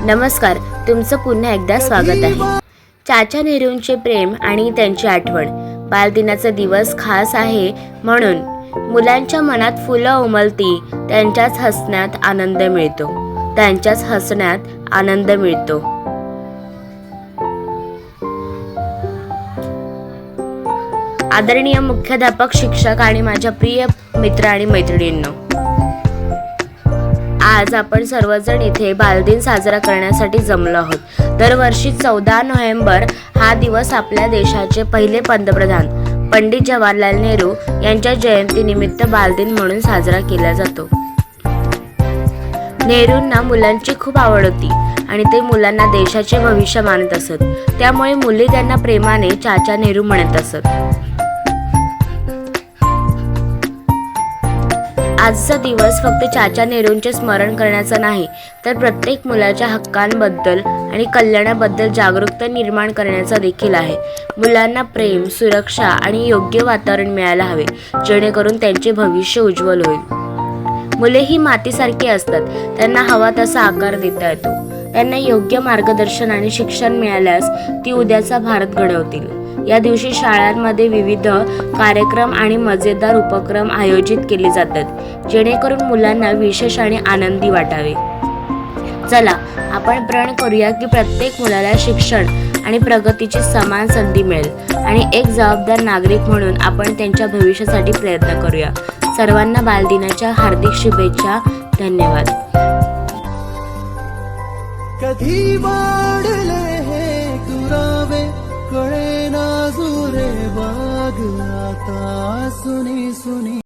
नमस्कार, तुमचं पुन्हा एकदा स्वागत आहे। चाचा नेहरूंचे प्रेम आणि त्यांची आठवण। बालदिनाचा दिवस खास आहे म्हणून मुलांच्या मनात फुलं उमलती, त्यांच्याच हसण्यात आनंद मिळतो। आदरणीय मुख्याध्यापक, शिक्षक आणि माझ्या प्रिय मित्र आणि मैत्रिणींनो, आज आपण सर्वजण इथे बालदिन साजरा करण्यासाठी जमलो आहोत। दरवर्षी 14 नोव्हेंबर हा दिवस आपल्या देशाचे पहिले पंतप्रधान पंडित जवाहरलाल नेहरू यांच्या जयंतीनिमित्त बालदिन म्हणून साजरा केला जातो। नेहरूंना मुलांची खूप आवड होती आणि ते मुलांना देशाचे भविष्य मानत असत, त्यामुळे मुले त्यांना प्रेमाने चाचा नेहरू म्हणत असत। आजचा दिवस फक्त चाचा नेहरूंचे स्मरण करण्याचा नाही, तर प्रत्येक मुलाच्या हक्कांबद्दल आणि कल्याणाबद्दल जागरूकता निर्माण करण्याचा देखील आहे। मुलांना प्रेम, सुरक्षा आणि योग्य वातावरण मिळायला हवे, जेणेकरून त्यांचे भविष्य उज्ज्वल होईल। मुले ही मातीसारखी असतात, त्यांना हवा तसा आकार देता येतो। त्यांना योग्य मार्गदर्शन आणि शिक्षण मिळाल्यास ती उद्याचा भारत घडवतील। या दिवशी शाळांमध्ये विविध कार्यक्रम आणि मजेदार उपक्रम आयोजित केले जातात, जेणेकरून मुलांना विशेष आणि आनंदी वाटावे। चला, आपण प्रण करूया की प्रत्येक मुलाला शिक्षण आणि प्रगतीची समान संधी मिळेल आणि एक जबाबदार नागरिक म्हणून आपण त्यांच्या भविष्यासाठी प्रयत्न करूया। सर्वांना बालदिनाच्या हार्दिक शुभेच्छा। धन्यवाद। कधी वाढले हे दुरावे, कळे ना जुरे बाग आता सुनी सुनी।